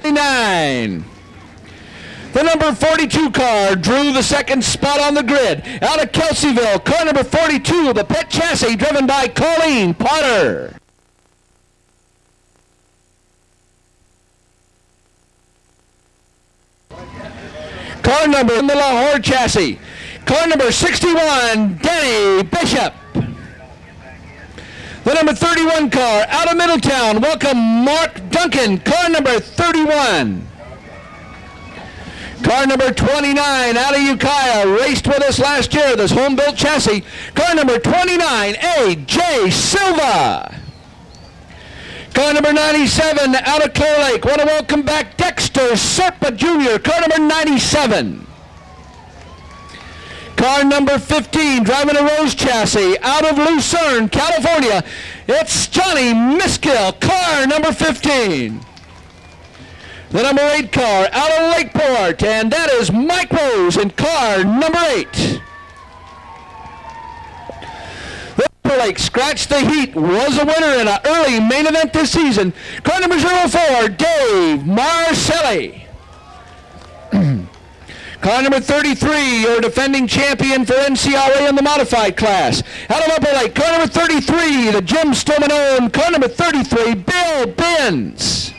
9. The number 42 car drew the second spot on the grid. Out of Kelseyville, car number 42, the pet chassis, driven by Colleen Potter. Car number in the Lahore chassis. Car number 61, Danny Bishop. The number 31 car out of Middletown. Welcome Mark Duncan, car number 31. Car number 29 out of Ukiah, raced with us last year, this home-built chassis. Car number 29, A.J. Silva. Car number 97 out of Clear Lake. Want to welcome back Dexter Serpa Jr., car number 97. Car number 15, driving a Rose chassis out of Lucerne, California. It's Johnny Miskill, car number 15. The number 8 car out of Lakeport, and that is Mike Rose in car number 8. Lake scratched the heat, was a winner in an early main event this season. Car number 04, Dave Marcelli. Car number 33, your defending champion for NCRA in the modified class. Out of Upper Lake, car number 33, the Jim Stillman owned. Car number 33, Bill Benz.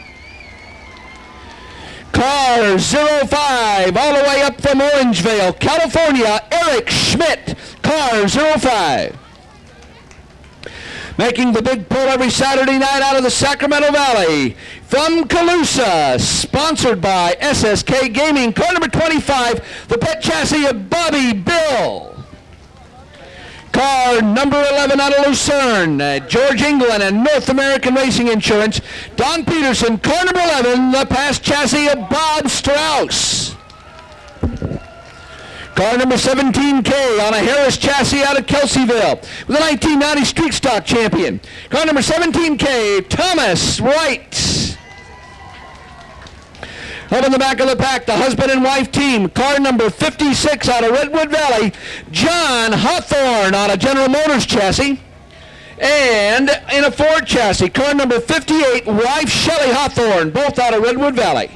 Car 05, all the way up from Orangevale, California, Eric Schmidt. Car 05. Making the big pull every Saturday night out of the Sacramento Valley. From Calusa, sponsored by SSK Gaming, car number 25, the pet chassis of Bobby Bill. Car number 11 out of Lucerne, George England and North American Racing Insurance. Don Peterson, car number 11, the past chassis of Bob Strauss. Car number 17K on a Harris chassis out of Kelseyville with a 1990 Street Stock champion. Car number 17K, Thomas Wright. Up in the back of the pack, the husband and wife team. Car number 56 out of Redwood Valley, John Hawthorne on a General Motors chassis. And in a Ford chassis, car number 58, wife Shelley Hawthorne, both out of Redwood Valley.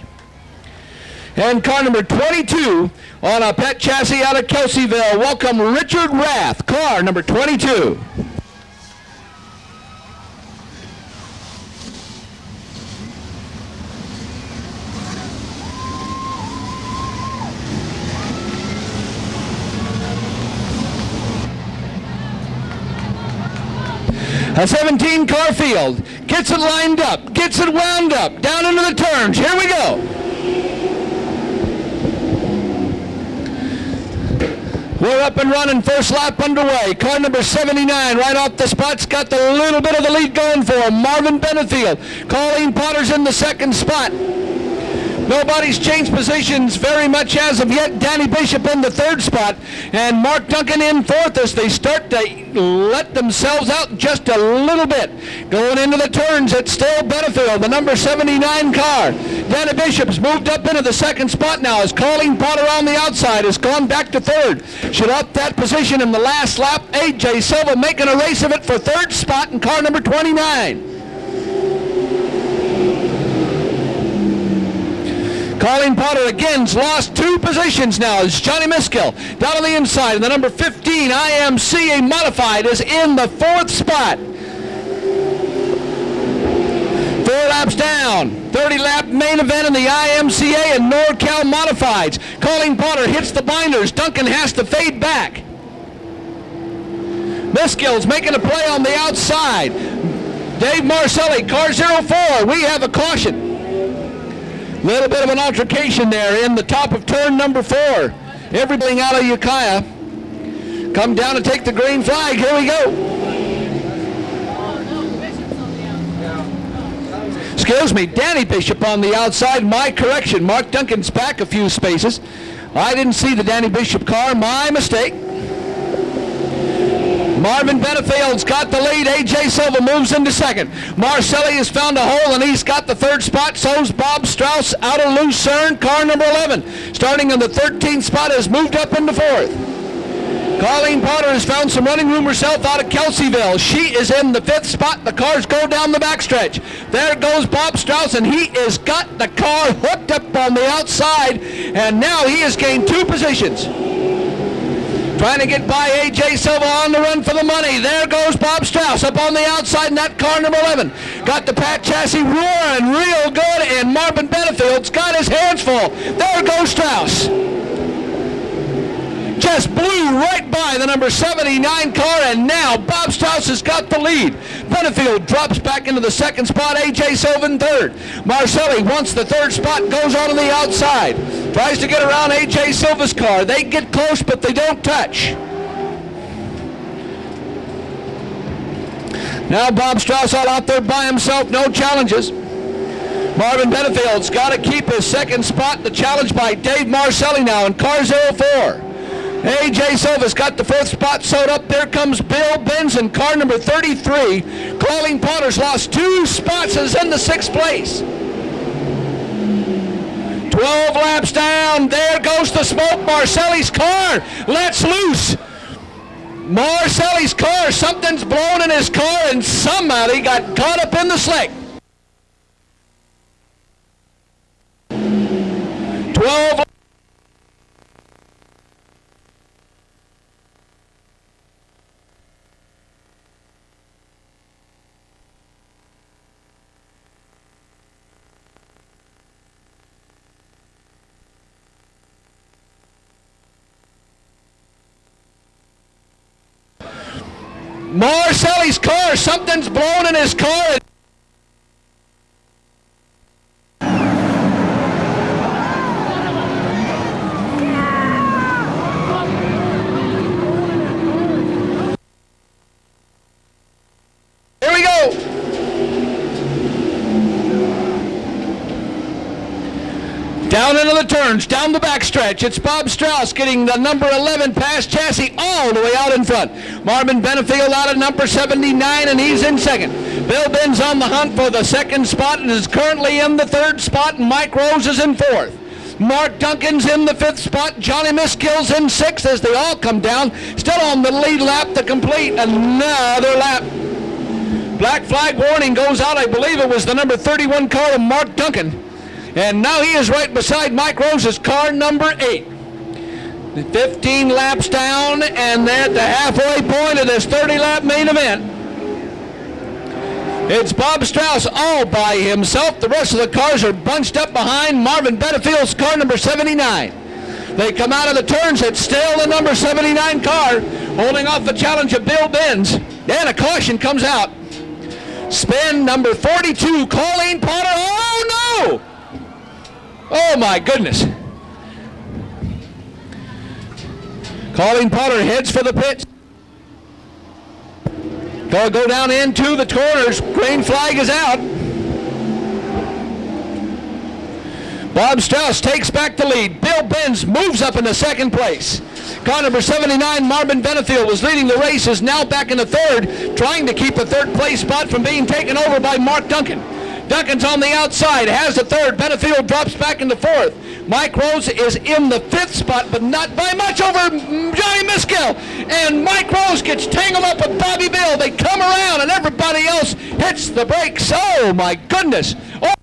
And car number 22 on a pet chassis out of Kelseyville. Welcome Richard Rath, car number 22. A 17-car field, gets it lined up, gets it wound up, down into the turns. Here we go. We're up and running, first lap underway. Car number 79 right off the spot's got the little bit of the lead going for him. Marvin Benefield. Colleen Potter's in the second spot. Nobody's changed positions very much as of yet. Danny Bishop in the third spot, and Mark Duncan in fourth as they start to let themselves out just a little bit. Going into the turns, it's still Benefield, the number 79 car. Danny Bishop's moved up into the second spot now as Colleen Potter on the outside has gone back to third. Should up that position in the last lap. A.J. Silva making a race of it for third spot in car number 29. Colleen Potter again's lost 2 positions now as Johnny Miskill down on the inside, and the number 15 IMCA Modified is in the fourth spot. 4 laps down, 30-lap main event in the IMCA and NorCal Modifieds. Colleen Potter hits the binders. Duncan has to fade back. Miskill's making a play on the outside. Dave Marcelli, car 04, we have a caution. Little bit of an altercation there in the top of turn number 4. Everything out of Ukiah. Come down and take the green flag. Here we go. Excuse me, Danny Bishop on the outside. My correction. Mark Duncan's back a few spaces. I didn't see the Danny Bishop car. My mistake. Marvin Benefield's got the lead. A.J. Silva moves into second. Marcelli has found a hole, and he's got the third spot. So's Bob Strauss out of Lucerne, car number 11. Starting in the 13th spot, has moved up into fourth. Colleen Potter has found some running room herself out of Kelseyville. She is in the 5th spot. The cars go down the backstretch. There goes Bob Strauss, and he has got the car hooked up on the outside, and now he has gained 2 positions. Trying to get by A.J. Silva on the run for the money. There goes Bob Strauss up on the outside in that car number 11. Got the Pat chassis roaring real good, and Marvin Benefield's got his hands full. There goes Strauss. Just blew right by the number 79 car, and now Bob Strauss has got the lead. Benefield drops back into the 2nd spot, A.J. Silva in 3rd. Marcelli wants the 3rd spot, goes on the outside. Tries to get around A.J. Silva's car. They get close, but they don't touch. Now Bob Strauss all out there by himself, no challenges. Marvin Benefield's got to keep his 2nd spot. The challenge by Dave Marcelli now in car 04. A.J. Silva's got the 4th spot sewed up. There comes Bill Benz in car number 33. Colleen Potter's lost 2 spots and is in the 6th place. 12 laps down. There goes the smoke. Marcelli's car lets loose. Marcelli's car, something's blown in his car, and somehow he got caught up in the slick. 12. Marcelli's car, something's blown in his car. Here we go. Down into the turns, down the backstretch. It's Bob Strauss getting the number 11 pass chassis all the way out in front. Marvin Benefield out at number 79, and he's in 2nd. Bill Ben's on the hunt for the 2nd spot and is currently in the 3rd spot, and Mike Rose is in 4th. Mark Duncan's in the 5th spot. Johnny Miskill's in 6th as they all come down. Still on the lead lap to complete another lap. Black flag warning goes out. I believe it was the number 31 car of Mark Duncan. And now he is right beside Mike Rose's car number 8. 15 laps down, and they're at the halfway point of this 30-lap main event. It's Bob Strauss all by himself. The rest of the cars are bunched up behind Marvin Benefield's car number 79. They come out of the turns. It's still the number 79 car holding off the challenge of Bill Benz. And a caution comes out. Spin number 42, Colleen Potter. Oh, no! Oh, my goodness. Colleen Potter heads for the pits. They'll go down into the corners. Green flag is out. Bob Strauss takes back the lead. Bill Benz moves up into 2nd place. Car number 79, Marvin Benefield, was leading the race, is now back in the 3rd, trying to keep a 3rd place spot from being taken over by Mark Duncan. Duncan's on the outside, has the 3rd. Benefield drops back into 4th. Mike Rose is in the 5th spot, but not by much over Johnny Miskill. And Mike Rose gets tangled up with Bobby Bill. They come around, and everybody else hits the brakes. Oh, my goodness. Oh.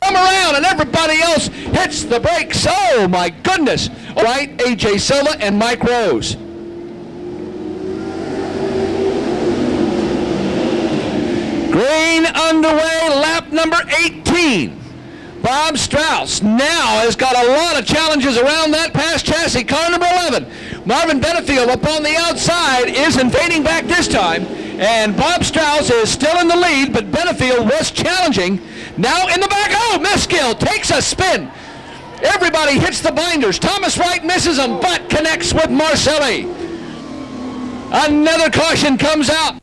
Around and everybody else hits the brakes. Oh my goodness. All right, A.J. Silva and Mike Rose. Green underway, lap number 18. Bob Strauss now has got a lot of challenges around that pass chassis. Car number 11. Marvin Benefield up on the outside isn't fading back this time. And Bob Strauss is still in the lead, but Benefield was challenging. Now in the back, oh, Miskill takes a spin. Everybody hits the binders. Thomas Wright misses them, but connects with Marcelli. Another caution comes out.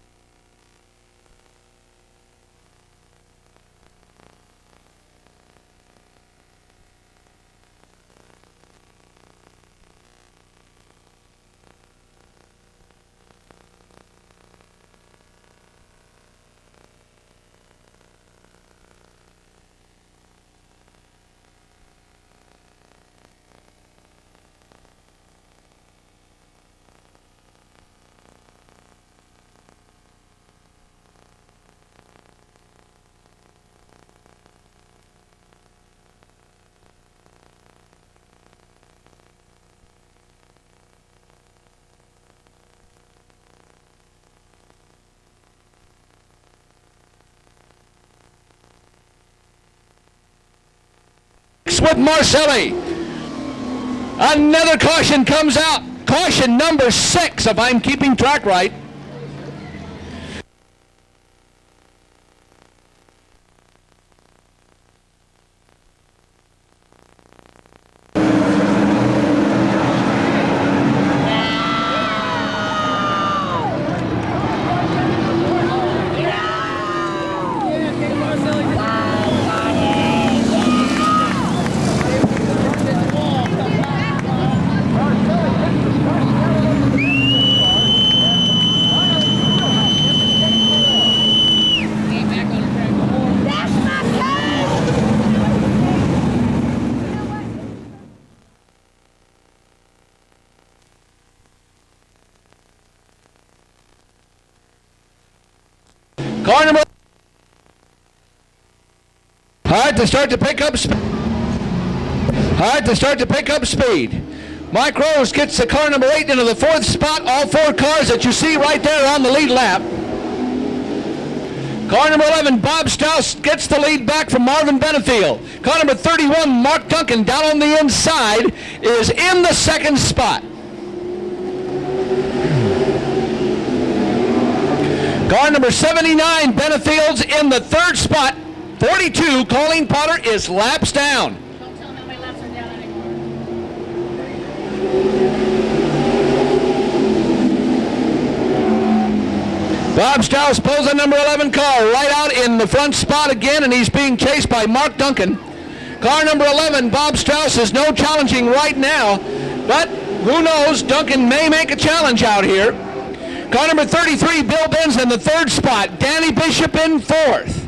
With Marcelli. Another caution comes out. Caution number 6, if I'm keeping track right. Car number. Hard to start to pick up speed. Hard to start to pick up speed. Mike Rose gets the car number 8 into the 4th spot. All 4 cars that you see right there on the lead lap. Car number 11, Bob Strauss, gets the lead back from Marvin Benefield. Car number 31, Mark Duncan, down on the inside, is in the 2nd spot. Car number 79, Benefield's in the 3rd spot. 42, Colleen Potter, is laps down. Don't tell me my laps are down anymore. Bob Strauss pulls the number 11 car right out in the front spot again, and he's being chased by Mark Duncan. Car number 11, Bob Strauss, is no challenging right now, but who knows, Duncan may make a challenge out here. Car number 33, Bill Benz in the 3rd spot. Danny Bishop in 4th.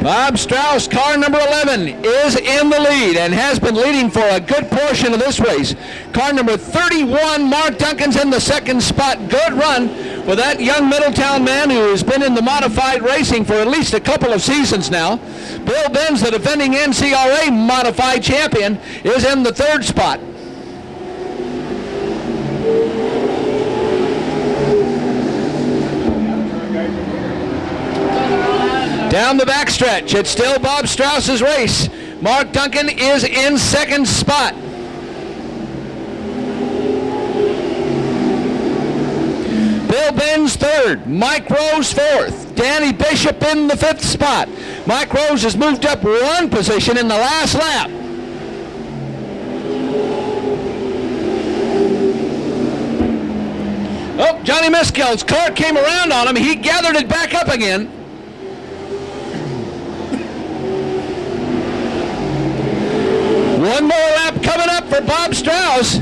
Bob Strauss, car number 11, is in the lead and has been leading for a good portion of this race. Car number 31, Mark Duncan's in the 2nd spot. Good run for that young Middletown man who has been in the modified racing for at least a couple of seasons now. Bill Benz, the defending NCRA modified champion, is in the 3rd spot. Down the backstretch, it's still Bob Strauss's race. Mark Duncan is in 2nd spot. Bill Benz 3rd, Mike Rose 4th, Danny Bishop in the 5th spot. Mike Rose has moved up 1 position in the last lap. Oh, Johnny Miskell's car came around on him. He gathered it back up again. One more lap coming up for Bob Strauss.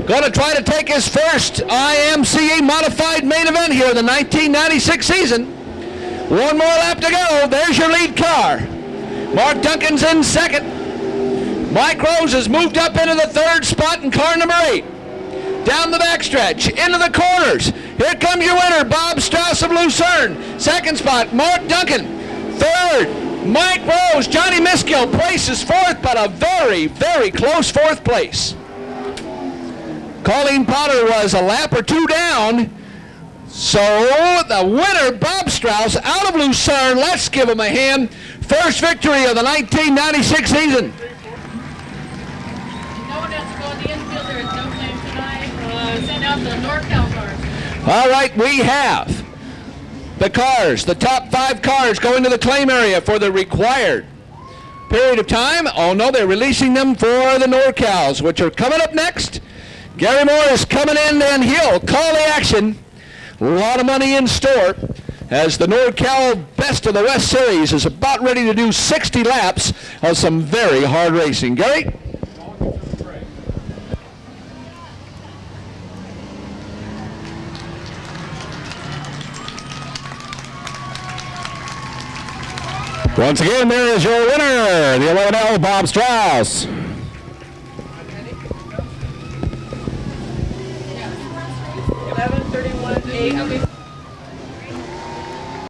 Going to try to take his first IMCA modified main event here in the 1996 season. One more lap to go. There's your lead car. Mark Duncan's in 2nd. Mike Rose has moved up into the 3rd spot in car number 8. Down the backstretch, into the corners. Here comes your winner, Bob Strauss of Lucerne. 2nd spot, Mark Duncan. 3rd, Mike Rose. Johnny Miskell places 4th, but a very, very close 4th place. Colleen Potter was a lap or 2 down So the winner, Bob Strauss, out of Lucerne. Let's give him a hand. First victory of the 1996 season. No one has to go in the infield. There is no claim tonight. Send out the NorCal cars. All right, we have the cars, the top 5 cars going to the claim area for the required period of time. Oh no, they're releasing them for the NorCals, which are coming up next. Gary Moore is coming in and he'll call the action. A lot of money in store as the NorCal Best of the West Series is about ready to do 60 laps of some very hard racing. Gary? Once again, there is your winner, the 11L Bob Strauss. 11:31.8.